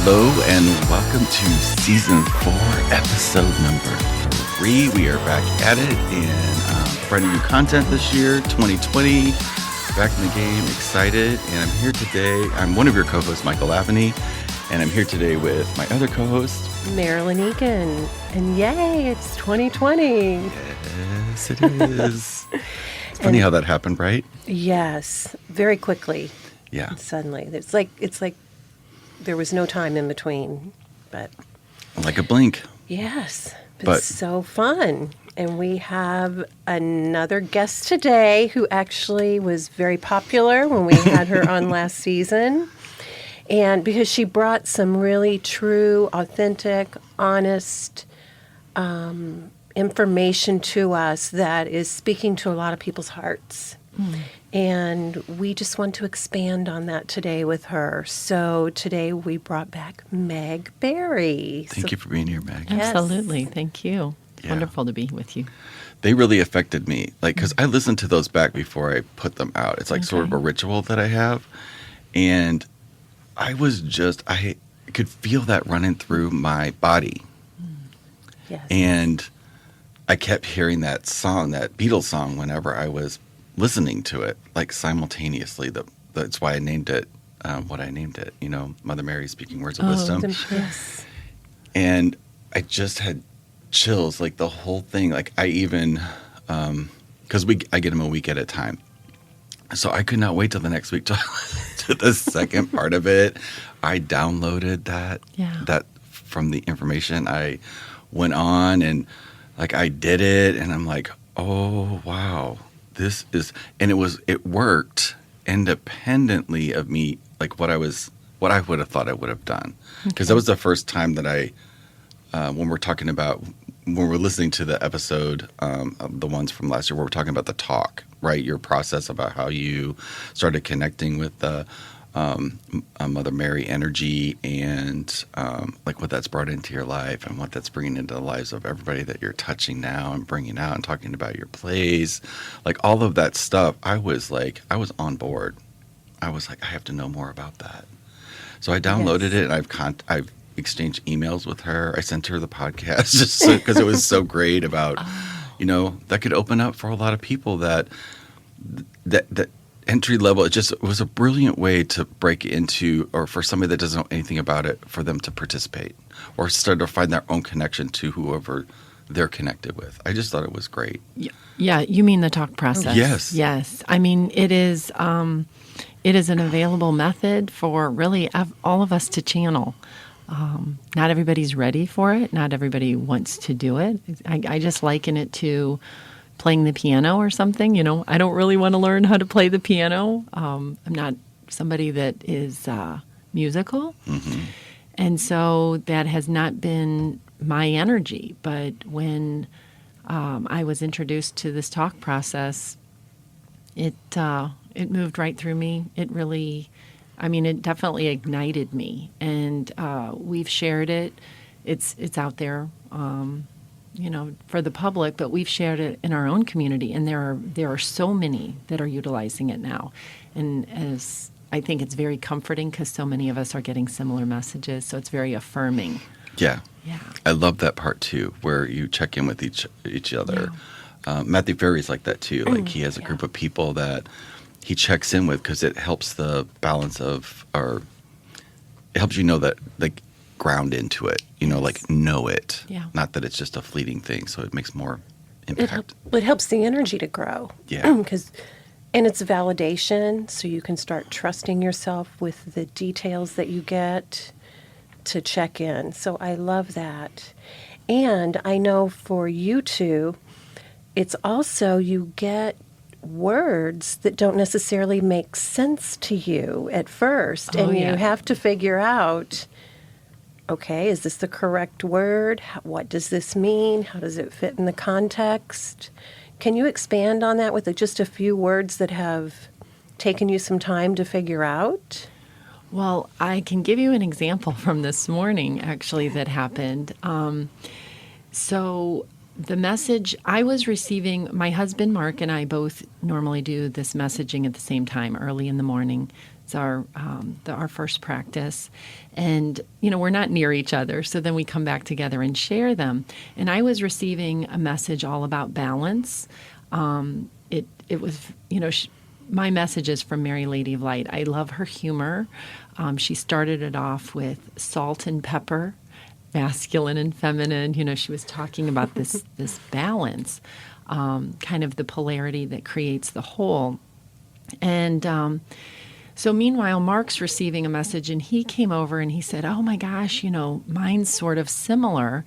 Hello and welcome to Season 4, Episode number 3. We are back at it and brand new content this year, 2020. Back in the game, excited. And I'm here today. I'm one of your co-hosts, Michael Aveney, and I'm here today with my other co-host, Marilyn Egan. And yay, it's 2020. Yes, it is. It's funny how that happened, right? Yes, very quickly. Yeah. Suddenly. It's like there was no time in between, but Like a blink. yes, But- it's so fun. And we have another guest today who actually was very popular when we had her on last season. And because she brought some really true, authentic, honest information to us that is speaking to a lot of people's hearts. And we just want to expand on that today with her. So today we brought back Meg Berry. Thank you for being here, Meg. Yes. Absolutely. Thank you. Yeah. Wonderful to be with you. They really affected me. Because I listened to those back before I put them out. It's like sort of a ritual that I have. And I could feel that running through my body. Yes. And I kept hearing that song, that Beatles song, whenever I was listening to it, like simultaneously. That's why I named it what I named it, Mother Mary speaking words of wisdom. Yes. And I just had chills, like the whole thing. Like I even, because I get them a week at a time. So I could not wait till the next week to the second part of it. I downloaded that from the information. I went on and like I did it, and I'm like, oh wow, and it worked independently of me, like what I would have thought I would have done, because that was the first time that I, when we're listening to the episode, the ones from last year where we're talking about the talk, right? Your process about how you started connecting with the Mother Mary energy and like what that's brought into your life and what that's bringing into the lives of everybody that you're touching now and bringing out and talking about your plays, like all of that stuff. I was on board. I was like, I have to know more about that. So I downloaded it, and I've exchanged emails with her. I sent her the podcast just because it was so great about, that could open up for a lot of people that entry level. It was a brilliant way to break into, or for somebody that doesn't know anything about it, for them to participate or start to find their own connection to whoever they're connected with. I just thought it was great. Yeah, you mean the talk process? Yes. Yes. I mean, it is an available method for really all of us to channel. Not everybody's ready for it. Not everybody wants to do it. I just liken it to playing the piano or something. I don't really want to learn how to play the piano. I'm not somebody that is musical. Mm-hmm. And so that has not been my energy. But when I was introduced to this talk process, it moved right through me. It really, it definitely ignited me. And we've shared it. It's out there, for the public, but we've shared it in our own community. And there are so many that are utilizing it now. And as I think it's very comforting because so many of us are getting similar messages. So it's very affirming. Yeah. Yeah. I love that part too, where you check in with each other. Yeah. Matthew Ferry's like that too. Like he has a group of people that he checks in with because it helps the balance of, or it helps that, like, ground into it, like know it. Yeah. Not that it's just a fleeting thing. So it makes more impact. It helps the energy to grow. Yeah. And it's validation, so you can start trusting yourself with the details that you get to check in. So I love that. And I know for you two, it's also you get words that don't necessarily make sense to you at first. Oh, and yeah. you have to figure out, okay, is this the correct word? What does this mean? How does it fit in the context? Can you expand on that with just a few words that have taken you some time to figure out? Well, I can give you an example from this morning, actually, that happened. So the message I was receiving, my husband, Mark, and I both normally do this messaging at the same time, early in the morning. It's our first practice. And, you know, we're not near each other. So then we come back together and share them. And I was receiving a message all about balance. It was, you know, my message is from Mary Lady of Light. I love her humor. She started it off with salt and pepper, masculine and feminine. You know, she was talking about this balance, kind of the polarity that creates the whole. And so meanwhile, Mark's receiving a message, and he came over and he said, oh my gosh, you know, mine's sort of similar.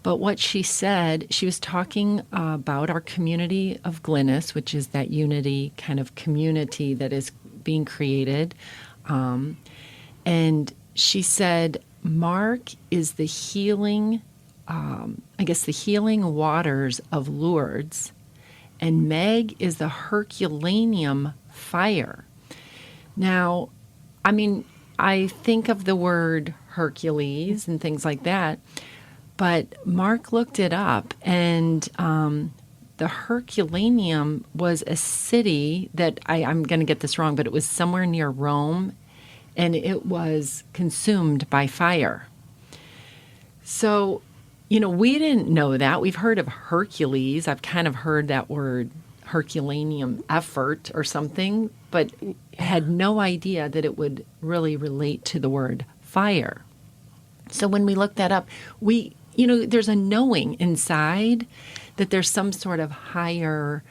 But what she said, she was talking about our community of Glynis, which is that unity kind of community that is being created. And she said, Mark is the healing, the healing waters of Lourdes, and Meg is the Herculaneum fire. Now, I mean, I think of the word Hercules and things like that, but Mark looked it up, and the Herculaneum was a city that, I'm going to get this wrong, but it was somewhere near Rome, and it was consumed by fire. So, you know, we didn't know that. We've heard of Hercules. I've kind of heard that word Herculaneum effort or something, but had no idea that it would really relate to the word fire. So when we looked that up, there's a knowing inside that there's some sort of higher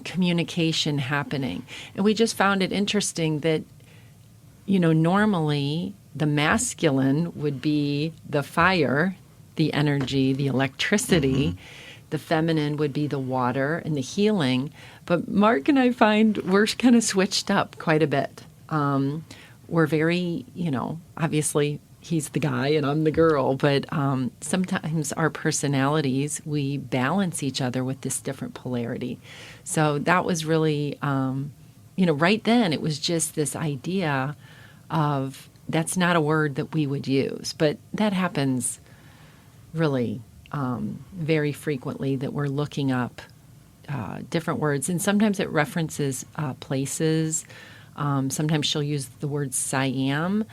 communication happening. And we just found it interesting that, you know, normally the masculine would be the fire, the energy, the electricity. Mm-hmm. The feminine would be the water and the healing. But Mark and I find we're kind of switched up quite a bit. We're very, you know, obviously he's the guy and I'm the girl, but sometimes our personalities, we balance each other with this different polarity. So that was really, right then it was just this idea of that's not a word that we would use, but that happens really very frequently, that we're looking up different words. And sometimes it references places. Sometimes she'll use the word Siam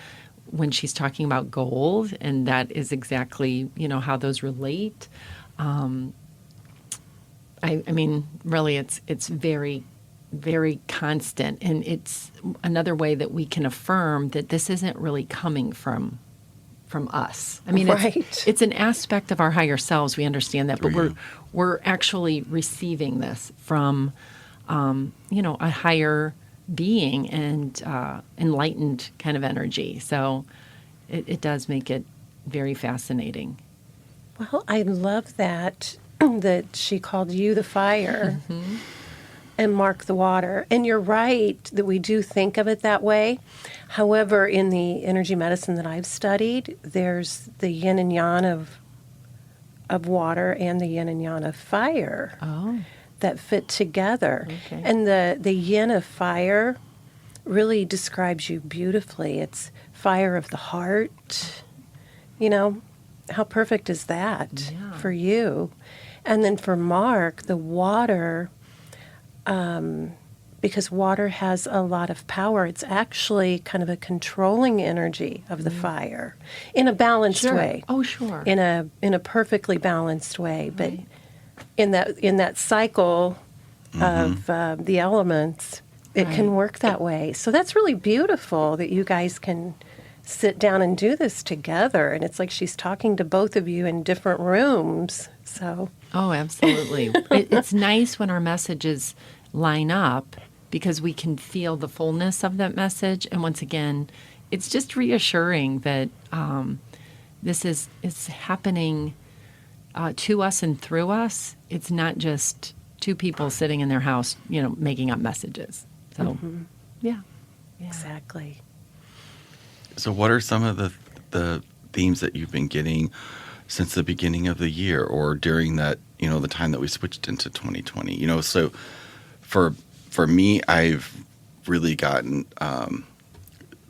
when she's talking about gold, and that is exactly, you know, how those relate. I mean, really, it's very, very constant, and it's another way that we can affirm that this isn't really coming from us. I mean, right. It's an aspect of our higher selves. We understand that, but we're actually receiving this from, a higher being and enlightened kind of energy. So it does make it very fascinating. Well, I love that she called you the fire and Mark the water. And you're right that we do think of it that way. However, in the energy medicine that I've studied, there's the yin and yang of water and the yin and yang of fire. Oh. That fit together. Okay. And the yin of fire really describes you beautifully. It's fire of the heart. You know, how perfect is that for you? And then for Mark, the water, because water has a lot of power, it's actually kind of a controlling energy of the fire in a balanced way. Oh, sure. In a perfectly balanced way. But in that cycle of the elements, it can work that way. So that's really beautiful that you guys can sit down and do this together. And it's like she's talking to both of you in different rooms. So. Oh, absolutely. It's nice when our messages line up because we can feel the fullness of that message. And once again, it's just reassuring that it's happening to us and through us. It's not just two people sitting in their house, you know, making up messages. So, yeah. Exactly. So what are some of the themes that you've been getting since the beginning of the year or during that, you know, the time that we switched into 2020? You know, so for me, I've really gotten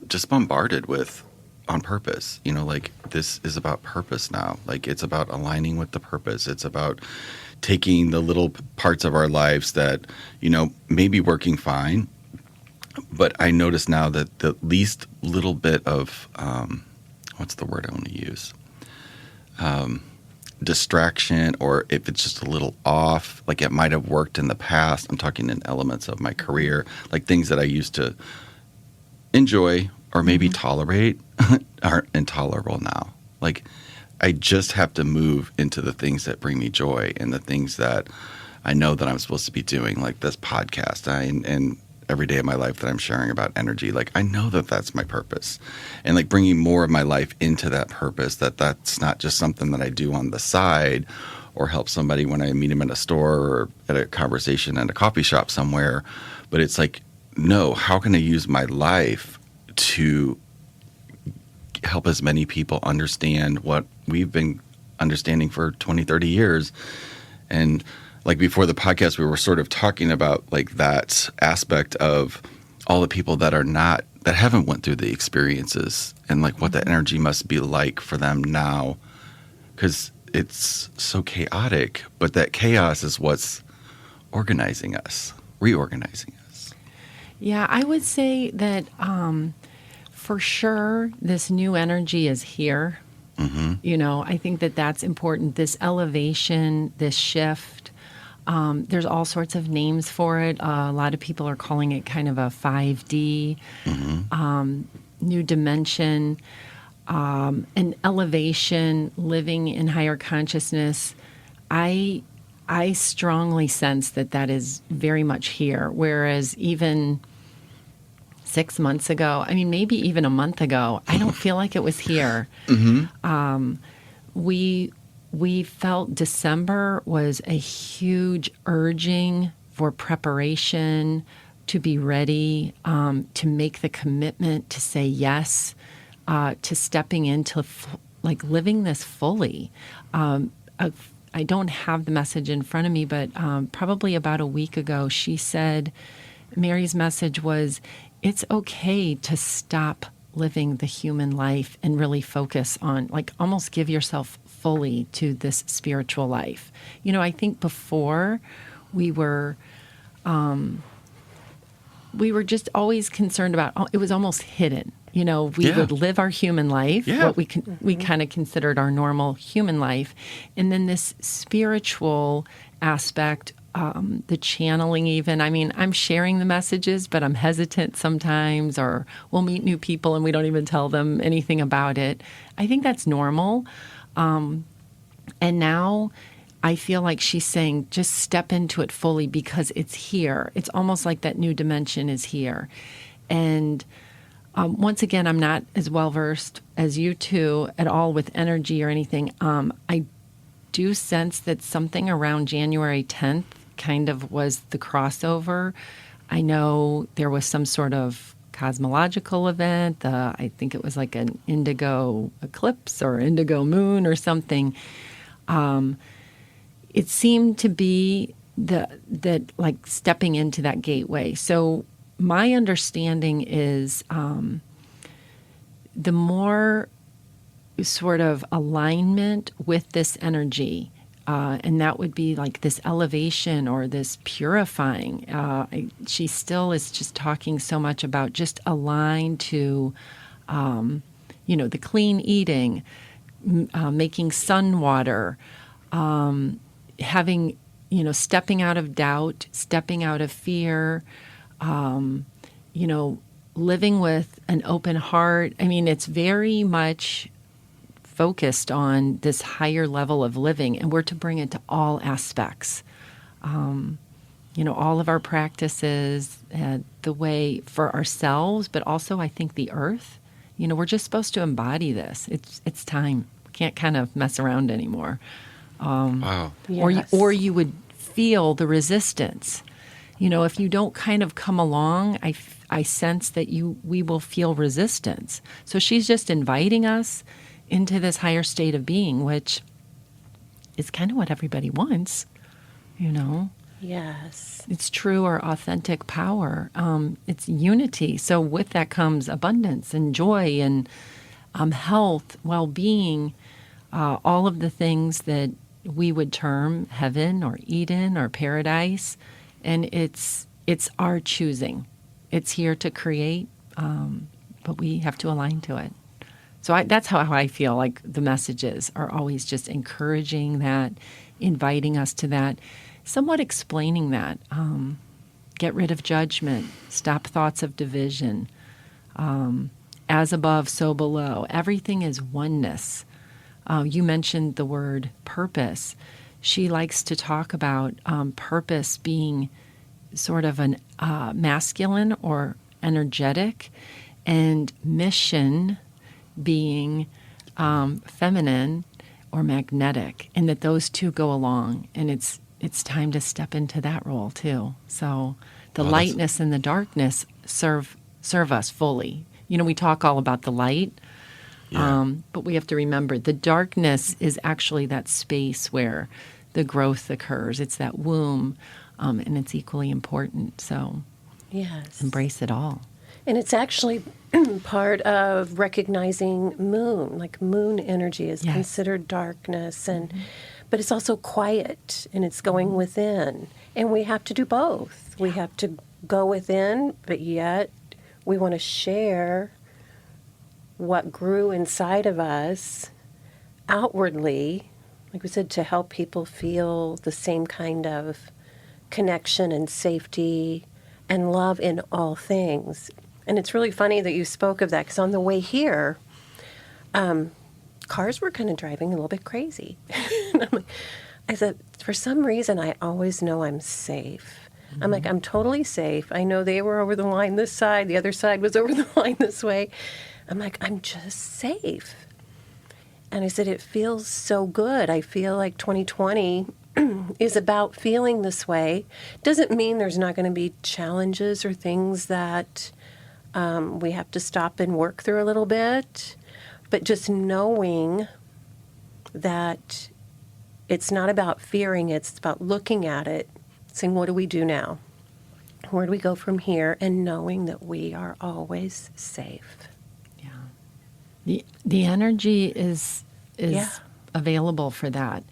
just bombarded with on purpose. You know, like this is about purpose now. Like it's about aligning with the purpose. It's about taking the little parts of our lives that, you know, may be working fine But I notice now that the least little bit of, what's the word I want to use? Distraction, or if it's just a little off, like it might have worked in the past. I'm talking in elements of my career, like things that I used to enjoy or maybe tolerate aren't intolerable now. Like I just have to move into the things that bring me joy and the things that I know that I'm supposed to be doing, like this podcast and every day of my life that I'm sharing about energy. Like I know that that's my purpose, and like bringing more of my life into that purpose, that's not just something that I do on the side or help somebody when I meet them in a store or at a conversation in a coffee shop somewhere. But it's like, no, how can I use my life to help as many people understand what we've been understanding for 20, 30 years? And like before the podcast, we were sort of talking about like that aspect of all the people that haven't went through the experiences and like what that energy must be like for them now, because it's so chaotic, but that chaos is what's reorganizing us. Yeah, I would say that for sure this new energy is here. Mm-hmm. I think that that's important. This elevation, this shift. There's all sorts of names for it. A lot of people are calling it kind of a 5D, new dimension, an elevation, living in higher consciousness. I strongly sense that is very much here, whereas even 6 months ago, I mean, maybe even a month ago, I don't feel like it was here. Mm-hmm. We felt December was a huge urging for preparation, to be ready, to make the commitment, to say yes, to stepping into like living this fully. I don't have the message in front of me, but probably about a week ago, she said, Mary's message was, it's okay to stop living the human life and really focus on, like, almost give yourself fully to this spiritual life. I think before we were just always concerned about, it was almost hidden. We would live our human life, what we kind of considered our normal human life. And then this spiritual aspect, the channeling even. I mean, I'm sharing the messages, but I'm hesitant sometimes, or we'll meet new people and we don't even tell them anything about it. I think that's normal. And now I feel like she's saying, just step into it fully because it's here. It's almost like that new dimension is here. And once again, I'm not as well-versed as you two at all with energy or anything. I do sense that something around January 10th kind of was the crossover. I know there was some sort of cosmological event. I think it was like an indigo eclipse or indigo moon or something. It seemed to be that like stepping into that gateway. So my understanding is the more sort of alignment with this energy, and that would be like this elevation or this purifying. She still is just talking so much about just align to, the clean eating, making sun water, having, stepping out of doubt, stepping out of fear, living with an open heart. I mean, it's very much focused on this higher level of living, and we're to bring it to all aspects. All of our practices, the way for ourselves, but also I think the earth. We're just supposed to embody this. It's time. We can't kind of mess around anymore. Wow. Yes. Or you would feel the resistance. If you don't kind of come along, I sense that we will feel resistance. So she's just inviting us into this higher state of being, which is kind of what everybody wants, Yes. It's true or authentic power. It's unity. So with that comes abundance and joy and health, well-being, all of the things that we would term heaven or Eden or paradise. And it's our choosing. It's here to create, but we have to align to it. So that's how I feel like the messages are always just encouraging that, inviting us to that, somewhat explaining that. Get rid of judgment, stop thoughts of division. As above, so below. Everything is oneness. You mentioned the word purpose. She likes to talk about purpose being sort of an masculine or energetic, and mission being feminine or magnetic, and that those two go along. And it's time to step into that role too. So the lightness and the darkness serve us fully. We talk all about the light, but we have to remember the darkness is actually that space where the growth occurs. It's that womb, and it's equally important. So yes, embrace it all. And it's actually part of recognizing moon. Like moon energy is considered darkness, and but it's also quiet, and it's going within. And we have to do both. We have to go within, but yet we want to share what grew inside of us outwardly, like we said, to help people feel the same kind of connection and safety and love in all things. And it's really funny that you spoke of that, because on the way here, cars were kind of driving a little bit crazy. I said, for some reason, I always know I'm safe. I'm like, I'm totally safe. I know they were over the line this side. The other side was over the line this way. I'm like, I'm just safe. And I said, it feels so good. I feel like 2020 is about feeling this way. Doesn't mean there's not going to be challenges or things that we have to stop and work through a little bit. But just knowing that it's not about fearing, it's about looking at it, saying, what do we do now? Where do we go from here? And knowing that we are always safe. Yeah. The energy is available for that.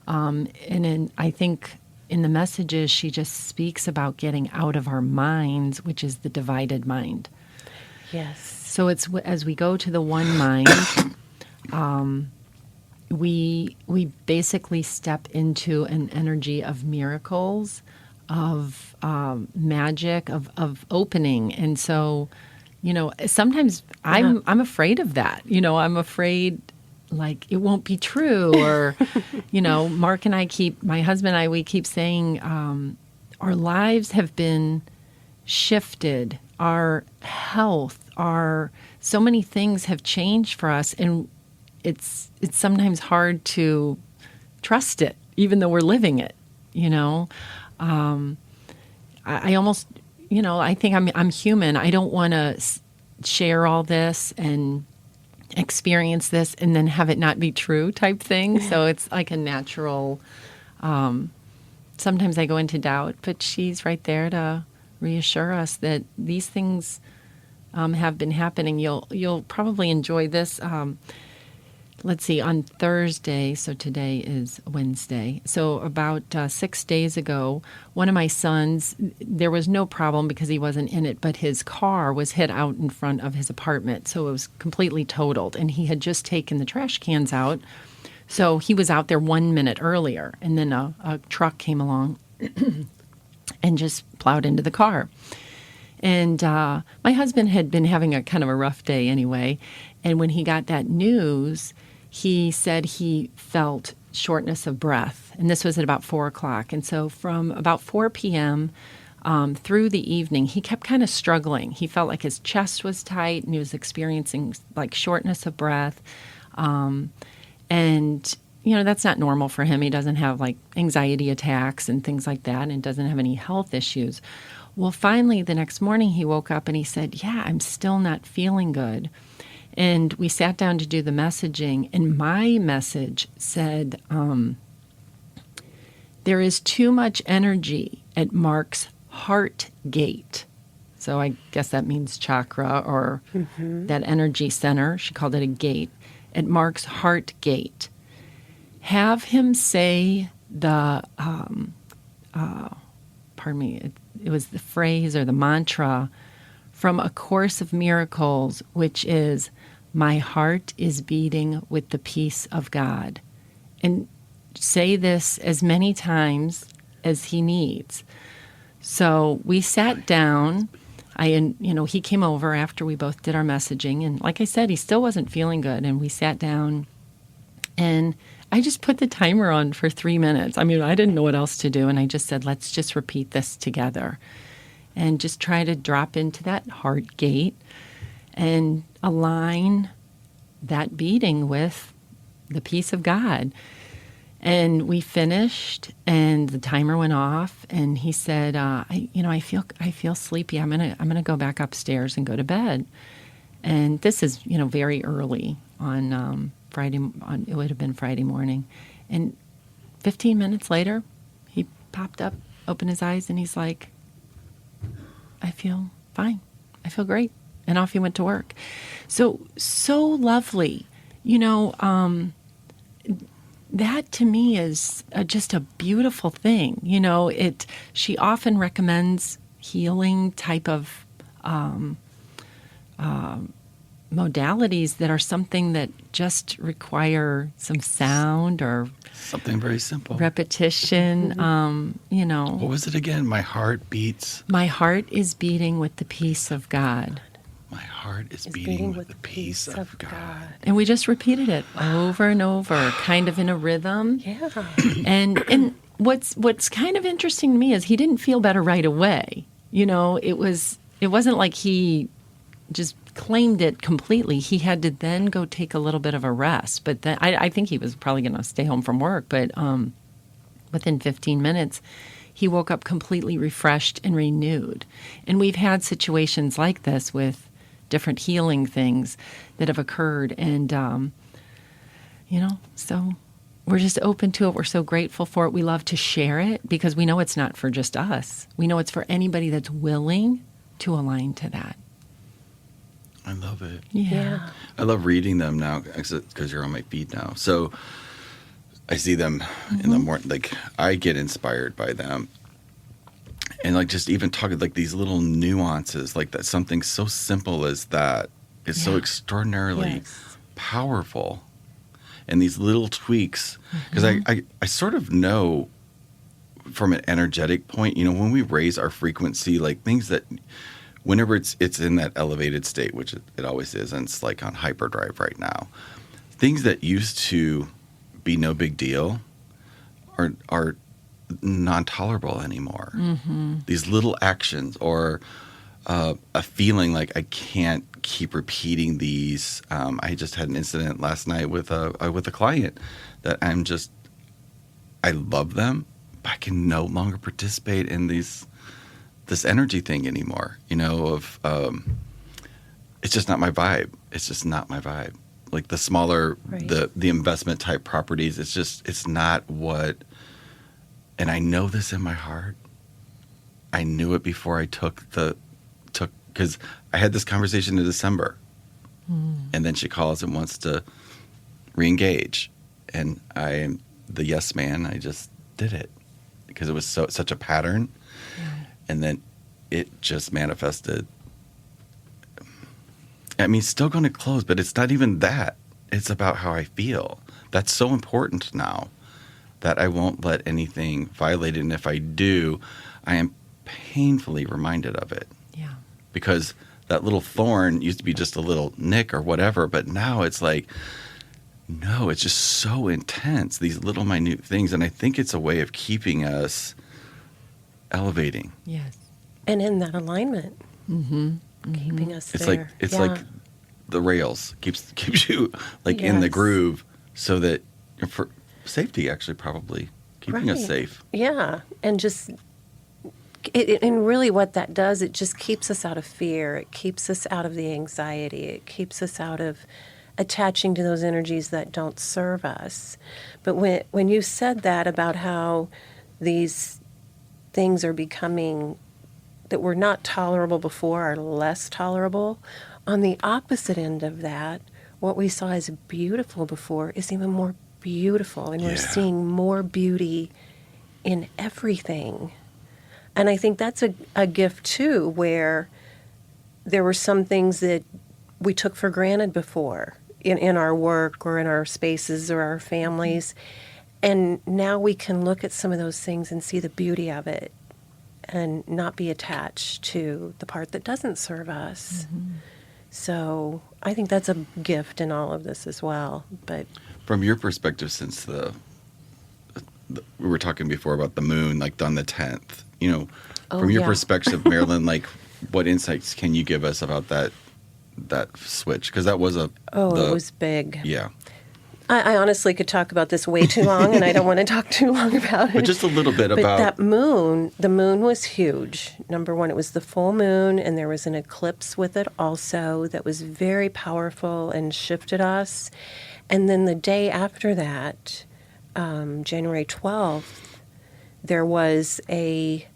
I think in the messages, she just speaks about getting out of our minds, which is the divided mind. Yes. So it's as we go to the one mind, we basically step into an energy of miracles, of magic, of opening. And so, sometimes I'm afraid of that. I'm afraid like it won't be true, or, Mark and my husband and I, we keep saying our lives have been shifted. Our health, so many things have changed for us, and it's sometimes hard to trust it, even though we're living it. I almost, I think I'm human. I don't want to share all this and experience this and then have it not be true type thing. So it's like a natural. Sometimes I go into doubt, but she's right there to reassure us that these things have been happening. You'll probably enjoy this. Let's see, on Thursday, so today is Wednesday. So about 6 days ago, one of my sons, there was no problem because he wasn't in it, but his car was hit out in front of his apartment. So it was completely totaled, and he had just taken the trash cans out. So he was out there 1 minute earlier, and then a truck came along and just plowed into the car. And my husband had been having a kind of a rough day anyway. And when he got that news, he said he felt shortness of breath. And this was at about 4 o'clock. And so from about 4 p.m. Through the evening, he kept kind of struggling. He felt like his chest was tight, and he was experiencing like shortness of breath. And that's not normal for him. He doesn't have like anxiety attacks and things like that, and doesn't have any health issues. Well, finally, the next morning he woke up and he said, yeah, I'm still not feeling good. And we sat down to do the messaging, and my message said, there is too much energy at Mark's heart gate. So I guess that means chakra, or that energy center. She called it a gate. At Mark's heart gate. Have him say the, pardon me, it was the phrase or the mantra, from A Course of Miracles, which is, "My heart is beating with the peace of God." And say this as many times as he needs. So we sat down. He came over after we both did our messaging. And like I said, he still wasn't feeling good. And we sat down and I just put the timer on for 3 minutes. I mean, I didn't know what else to do. And I just said, let's just repeat this together and just try to drop into that heart gate and align that beating with the peace of God. And we finished, and the timer went off. And he said, I feel sleepy. I'm gonna go back upstairs and go to bed." And this is, very early on Friday. It would have been Friday morning. And 15 minutes later, he popped up, opened his eyes, and he's like, "I feel fine. I feel great." And off he went to work. So lovely, that to me is just a beautiful thing. She often recommends healing type of modalities that are something that just require some sound or Something very simple. repetition. What was it again? My heart beats. My heart is beating with the peace of God. My heart is beating with the peace of God. And we just repeated it over and over, kind of in a rhythm. Yeah. And what's kind of interesting to me is he didn't feel better right away. It wasn't like he just claimed it completely. He had to then go take a little bit of a rest. But then I think he was probably going to stay home from work. But within 15 minutes, he woke up completely refreshed and renewed. And we've had situations like this with different healing things that have occurred. And, so we're just open to it. We're so grateful for it. We love to share it because we know it's not for just us. We know it's for anybody that's willing to align to that. I love it. Yeah. I love reading them now because you're on my feed now. So I see them in the morning. Like, I get inspired by them. And just even talking these little nuances, that something so simple as that is so extraordinarily powerful. And these little tweaks, because I sort of know from an energetic point, when we raise our frequency, things that whenever it's in that elevated state, which it always is, and it's on hyperdrive right now, things that used to be no big deal are non-tolerable anymore. These little actions or a feeling like I can't keep repeating these. I just had an incident last night with a client that I love them, but I can no longer participate in this energy thing anymore. It's just not my vibe. It's just not my vibe. The smaller, the investment type properties, it's not what. And I know this in my heart. I knew it before I took because I had this conversation in December. And then she calls and wants to re-engage. And I am the yes man. I just did it because it was such a pattern. Yeah. And then it just manifested. I mean, still going to close, but it's not even that. It's about how I feel. That's so important now. That I won't let anything violate it. And if I do, I am painfully reminded of it. Yeah. Because that little thorn used to be just a little nick or whatever, but now it's no, it's just so intense, these little minute things. And I think it's a way of keeping us elevating. Yes. And in that alignment. Keeping us there. It's like the rails keeps you in the groove so that for safety, actually, probably keeping us safe. Yeah, and and really what that does, it just keeps us out of fear. It keeps us out of the anxiety. It keeps us out of attaching to those energies that don't serve us. But when you said that about how these things are becoming, that were not tolerable before, are less tolerable, on the opposite end of that, what we saw as beautiful before is even more beautiful, and we're seeing more beauty in everything. And I think that's a gift too, where there were some things that we took for granted before in our work or in our spaces or our families. And now we can look at some of those things and see the beauty of it and not be attached to the part that doesn't serve us. So I think that's a gift in all of this as well. But From your perspective, since we were talking before about the moon, like on the 10th, from your perspective, Marilyn, like what insights can you give us about that switch? Because that was it was big. Yeah. I honestly could talk about this way too long, and I don't want to talk too long about it. But just a little bit about that moon. The moon was huge. Number one, it was the full moon, and there was an eclipse with it also that was very powerful and shifted us. And then the day after that, January 12th, there was a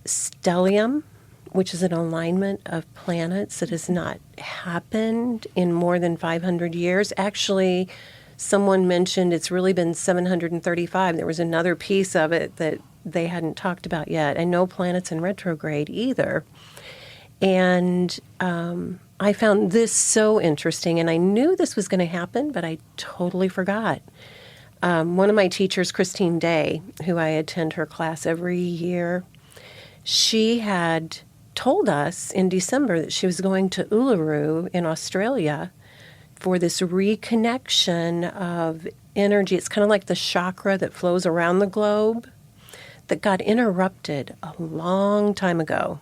stellium, which is an alignment of planets that has not happened in more than 500 years. Actually, someone mentioned it's really been 735. There was another piece of it that they hadn't talked about yet, and no planets in retrograde either. And I found this so interesting, and I knew this was going to happen, but I totally forgot. One of my teachers, Christine Day, who I attend her class every year, she had told us in December that she was going to Uluru in Australia for this reconnection of energy. It's kind of like the chakra that flows around the globe that got interrupted a long time ago,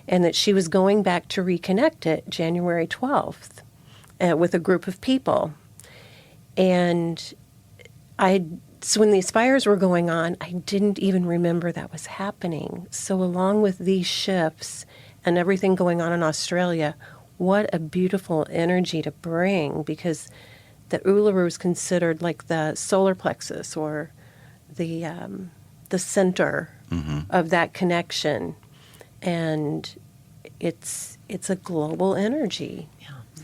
and that she was going back to reconnect it January 12th with a group of people. And so when these fires were going on, I didn't even remember that was happening. So along with these shifts and everything going on in Australia, what a beautiful energy to bring, because the Uluru is considered like the solar plexus or the center of that connection. And it's a global energy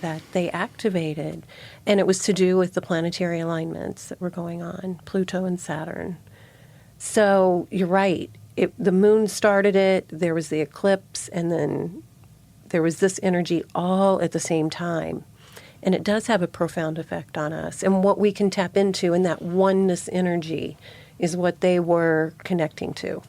that they activated. And it was to do with the planetary alignments that were going on, Pluto and Saturn. So you're right. The moon started it, there was the eclipse, and then there was this energy all at the same time. And it does have a profound effect on us. And what we can tap into in that oneness energy is what they were connecting to.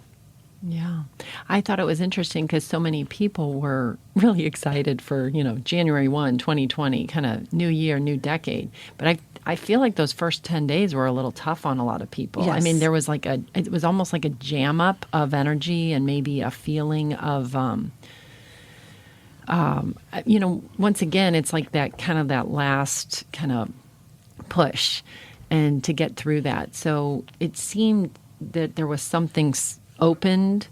Yeah. I thought it was interesting because so many people were really excited for, January 1, 2020, kind of new year, new decade. But I feel like those first 10 days were a little tough on a lot of people. Yes. I mean, there was it was almost like a jam up of energy and maybe a feeling of, once again, it's like that last kind of push and to get through that. So it seemed that there was something opened.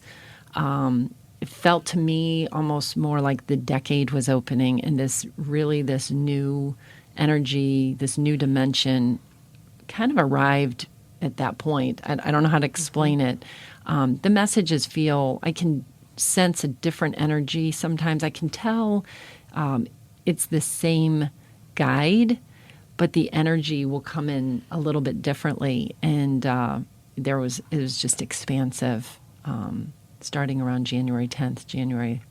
It felt to me almost more like the decade was opening, and this new energy, this new dimension kind of arrived at that point. I don't know how to explain it. The messages I can sense a different energy. Sometimes I can tell it's the same guide, but the energy will come in a little bit differently. And it was just expansive, starting around January 10th, January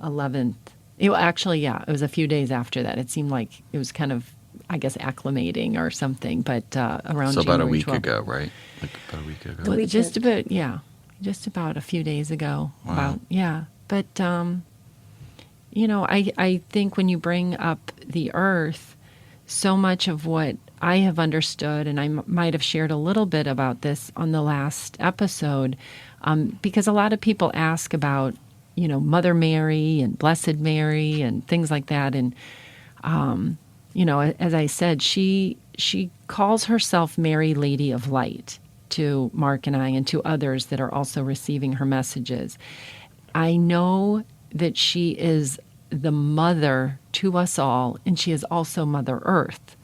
11th. It was a few days after that. It seemed like it was kind of, I guess, acclimating or something, but around So January about a week 12th. ago, right? Like about a week ago? Well, just about a few days ago. Wow. But, I think when you bring up the earth, so much of what I have understood, and I might have shared a little bit about this on the last episode, because a lot of people ask about, Mother Mary and Blessed Mary and things like that. And, as I said, she calls herself Mary, Lady of Light, to Mark and I and to others that are also receiving her messages. I know that she is the mother to us all, and she is also Mother Earth.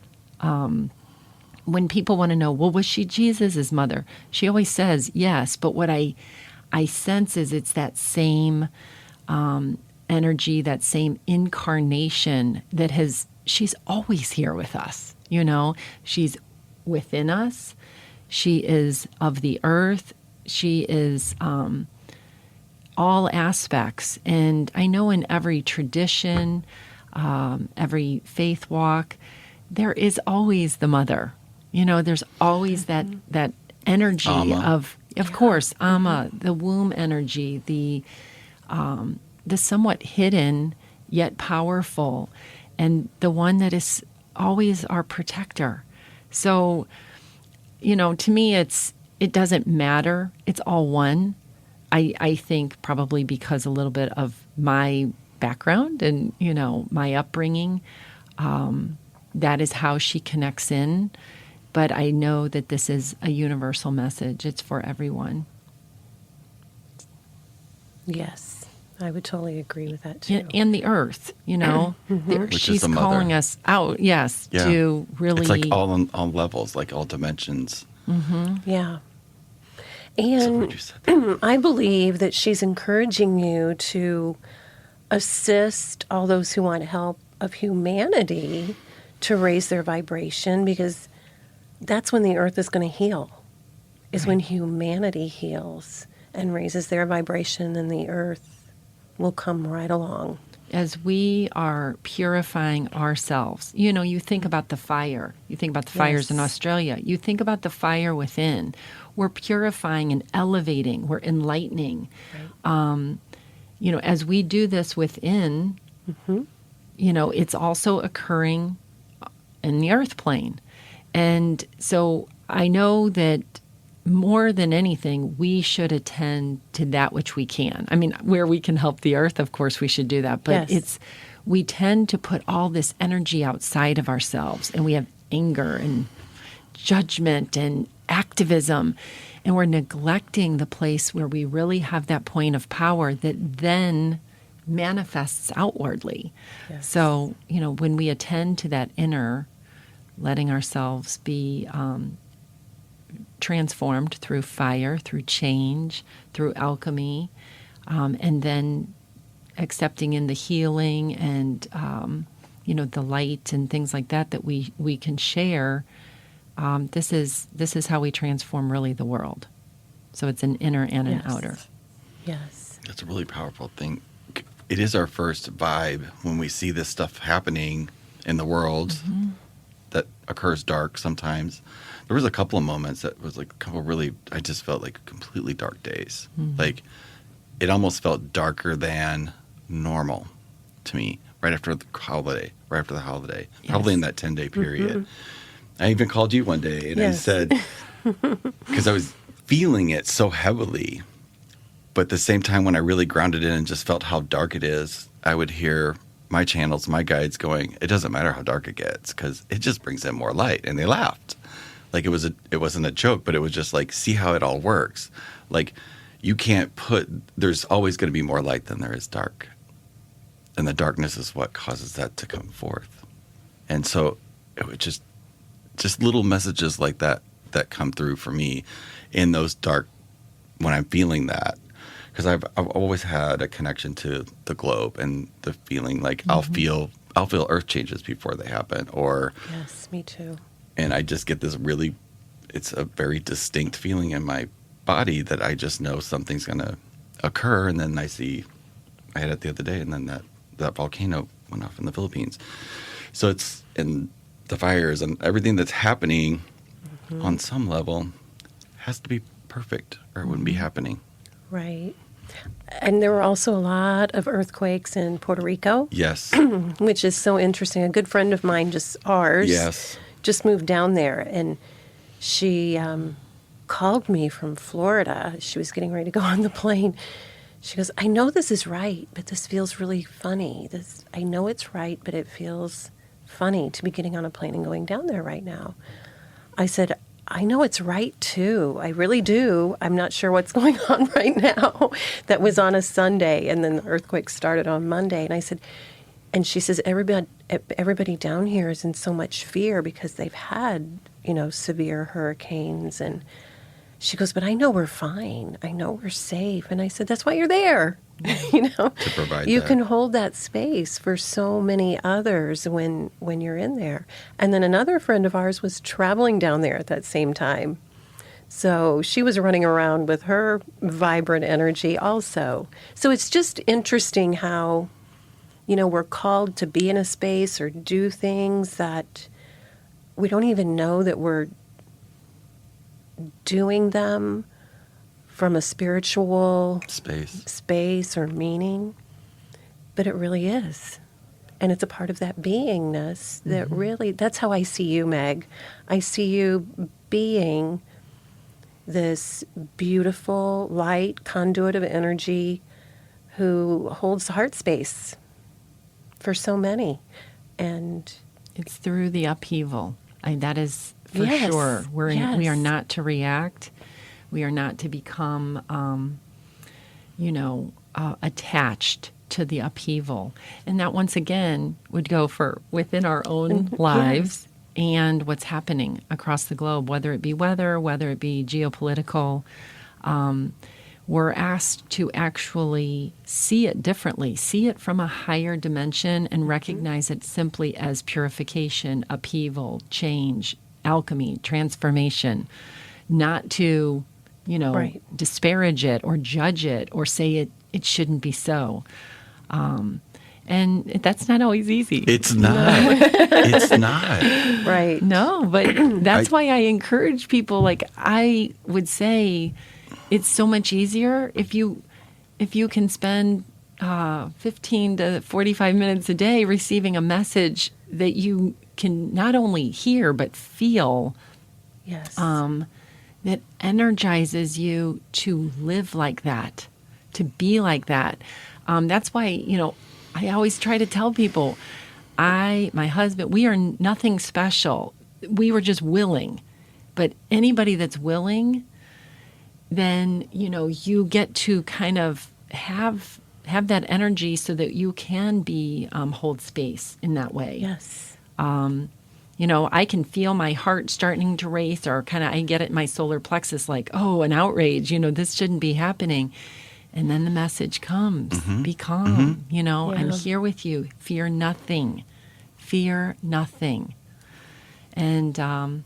When people want to know, well, was she Jesus' mother? She always says yes, but what I sense is it's that same energy, that same incarnation she's always here with us, She's within us. She is of the earth. She is all aspects. And I know in every tradition, every faith walk, there is always the mother. There's always that energy Amma. of course, Amma, the womb energy, the somewhat hidden yet powerful, and the one that is always our protector. So, to me, it doesn't matter. It's all one. I think probably because a little bit of my background and, my upbringing, that is how she connects in. But I know that this is a universal message. It's for everyone. Yes, I would totally agree with that too. And the earth, she's calling us out, to really... It's like all on levels, like all dimensions. Mm-hmm. Yeah. So And what you said. I believe that she's encouraging you to assist all those who want help of humanity to raise their vibration, because that's when the earth is going to heal, is when humanity heals and raises their vibration, and the earth will come right along. As we are purifying ourselves, you think about the fire. You think about the fires in Australia. You think about the fire within. We're purifying and elevating. We're enlightening. Right. As we do this within, it's also occurring in the earth plane. And so I know that more than anything, we should attend to that which we can. I mean, where we can help the earth, of course, we should do that. But we tend to put all this energy outside of ourselves, and we have anger and judgment and activism, and we're neglecting the place where we really have that point of power that then manifests outwardly. Yes. So, when we attend to that inner, letting ourselves be transformed through fire, through change, through alchemy, and then accepting in the healing and, the light and things like that we can share. This is how we transform really the world. So it's an inner and an outer. Yes. That's a really powerful thing. It is our first vibe when we see this stuff happening in the world that occurs dark sometimes. There was a couple of moments that was like a couple really, I just felt like completely dark days. Like it almost felt darker than normal to me right after the holiday, probably in that 10-day period. I even called you one day and I said, because I was feeling it so heavily, but at the same time when I really grounded in and just felt how dark it is, I would hear my channels, my guides going, it doesn't matter how dark it gets because it just brings in more light. And they laughed. Like it wasn't a joke, but it was just like, see how it all works. Like you can't there's always going to be more light than there is dark. And the darkness is what causes that to come forth. And so it was just little messages like that come through for me in those dark, when I'm feeling that. Because I've always had a connection to the globe and the feeling like I'll feel earth changes before they happen. Or yes, me too. And I just get this it's a very distinct feeling in my body that I just know something's going to occur. And then I had it the other day, and then that volcano went off in the Philippines. So it's in the fires and everything that's happening on some level has to be perfect or it wouldn't be happening. Right. And there were also a lot of earthquakes in Puerto Rico. Yes. Which is so interesting. A good friend of mine, just moved down there, and she called me from Florida. She was getting ready to go on the plane. She goes, I know this is right, but this feels really funny. I know it's right, but it feels funny to be getting on a plane and going down there right now. I said, I know it's right, too. I really do. I'm not sure what's going on right now. That was on a Sunday, and then the earthquake started on Monday. And I said, and she says, everybody down here is in so much fear because they've had, severe hurricanes. And she goes, but I know we're fine. I know we're safe. And I said, that's why you're there. To provide you that. can hold that space for so many others when you're in there. And then another friend of ours was traveling down there at that same time. So she was running around with her vibrant energy also. So it's just interesting how, we're called to be in a space or do things that we don't even know that we're doing them from a spiritual space or meaning. But it really is. And it's a part of that beingness that really, that's how I see you, Meg. I see you being this beautiful, light conduit of energy who holds the heart space for so many. And it's through the upheaval. That is for Yes, sure. yes. We are not to react. We are not to become, attached to the upheaval. And that, once again, would go for within our own lives and what's happening across the globe, whether it be weather, whether it be geopolitical. We're asked to actually see it differently, see it from a higher dimension, and recognize it simply as purification, upheaval, change, alchemy, transformation, not to, disparage it or judge it or say it shouldn't be so. And that's not always easy. It's not. It's not. right. No, but that's why I encourage people. Like, I would say it's so much easier if you can spend 15 to 45 minutes a day receiving a message that you can not only hear but feel. Yes. That energizes you to live like that, to be like that. That's why, I always try to tell people, my husband, we are nothing special. We were just willing. But anybody that's willing, then, you get to kind of have that energy so that you can be, hold space in that way. Yes. I can feel my heart starting to race, or kind of I get it in my solar plexus like, oh, an outrage, this shouldn't be happening. And then the message comes, be calm, I'm here with you. Fear nothing. Fear nothing. And,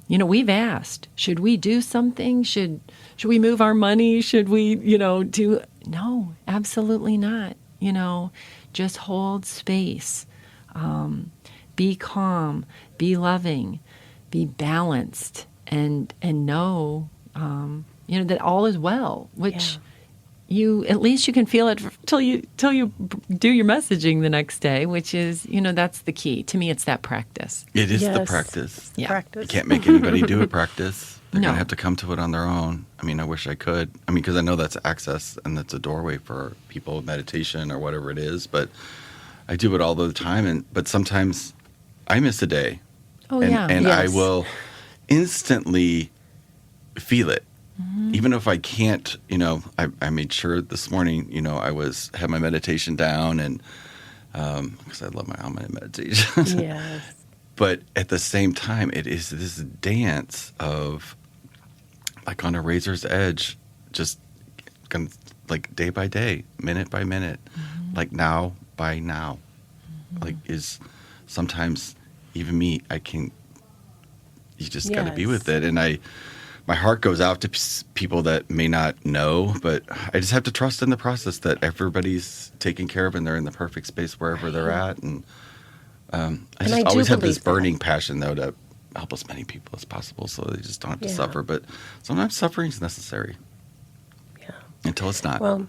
we've asked, should we do something? Should we move our money? Should we, do? No, absolutely not. Just hold space. Be calm, be loving, be balanced, and know, that all is well, which at least you can feel it till you do your messaging the next day, which is, that's the key. To me, it's that practice. It is the practice. Yeah. Practice. You can't make anybody do a practice. They're No. going to have to come to it on their own. I mean, I wish I could. I mean, because I know that's access and that's a doorway for people with meditation or whatever it is. But I do it all the time. But sometimes I miss a day. Oh, and, yeah. And Yes. I will instantly feel it. Even if I can't, I made sure this morning, I had my meditation down, and because I love my meditation. Yes. But at the same time, it is this dance of, like, on a razor's edge, just like day by day, minute by minute, like now by now. Like, is sometimes even me, you just got to be Yes. with it. And my heart goes out to people that may not know, but I just have to trust in the process that everybody's taken care of and they're in the perfect space wherever they're at. And I just I do always have believe this burning passion, though, to help as many people as possible so they just don't have to Yeah. suffer. But sometimes suffering is necessary Yeah. until it's not. Well,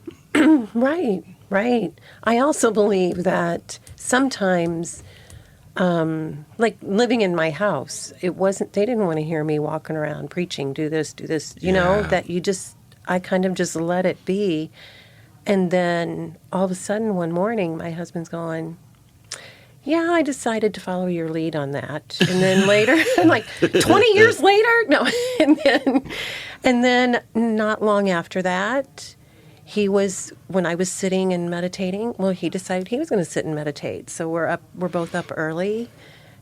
right. I also believe that sometimes, like living in my house, they didn't want to hear me walking around preaching, do this, that I kind of just let it be. And then all of a sudden one morning, my husband's going, yeah, I decided to follow your lead on that. And then later, like 20 years later, no. And then not long after that, when I was sitting and meditating, he decided he was going to sit and meditate. So we're both up early,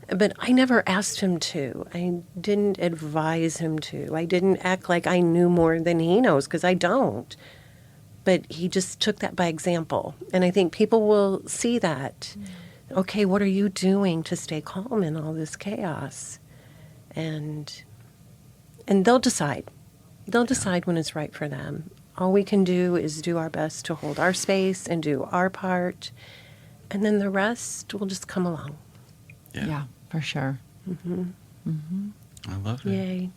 but I never asked him to. I didn't advise him to. I didn't act like I knew more than he knows, because I don't. But he just took that by example. And I think people will see that. Okay, what are you doing to stay calm in all this chaos? And they'll decide. They'll decide when it's right for them. All we can do is do our best to hold our space and do our part, and then the rest will just come along. Yeah, for sure. I love it. Yay.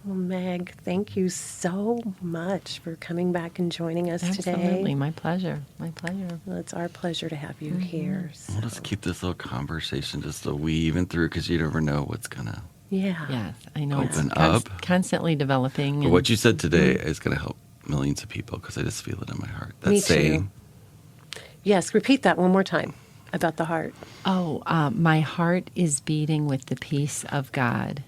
Well, Meg, thank you so much for coming back and joining us today. Absolutely. My pleasure. My pleasure. Well, it's our pleasure to have you here. We'll just keep this little conversation just weaving through because you never know what's going to. Yeah. Yes, I know. Open it's up. Constantly developing. But what you said today is going to help millions of people because I just feel it in my heart. That Me saying. too. Yes, repeat that one more time about the heart. My heart is beating with the peace of God.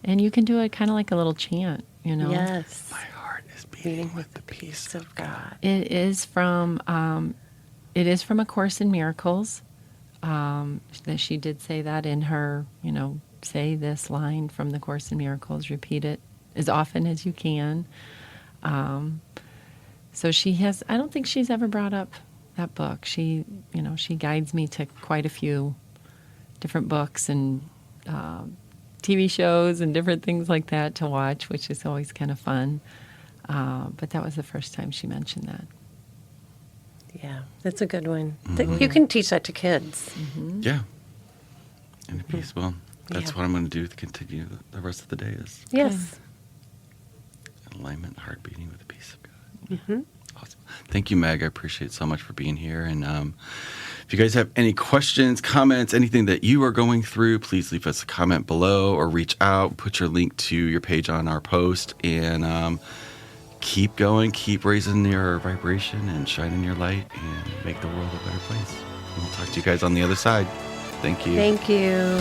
And you can do it kind of like a little chant, you know. Yes. My heart is beating with the peace of God. It is from A Course in Miracles. That she did say that in her, say this line from the Course in Miracles. Repeat it as often as you can. So she has. I don't think she's ever brought up that book. She guides me to quite a few different books and TV shows and different things like that to watch, which is always kind of fun. But that was the first time she mentioned that. Yeah, that's a good one. You can teach that to kids. Yeah. And a peace. Well, that's Yeah. what I'm going to do to continue the rest of the day is Yes. alignment, heart beating with the peace of God. Awesome. Thank you, Meg. I appreciate so much for being here. And if you guys have any questions, comments, anything that you are going through, please leave us a comment below or reach out. Put your link to your page on our post. And keep going. Keep raising your vibration and shining your light and make the world a better place. And we'll talk to you guys on the other side. Thank you. Thank you.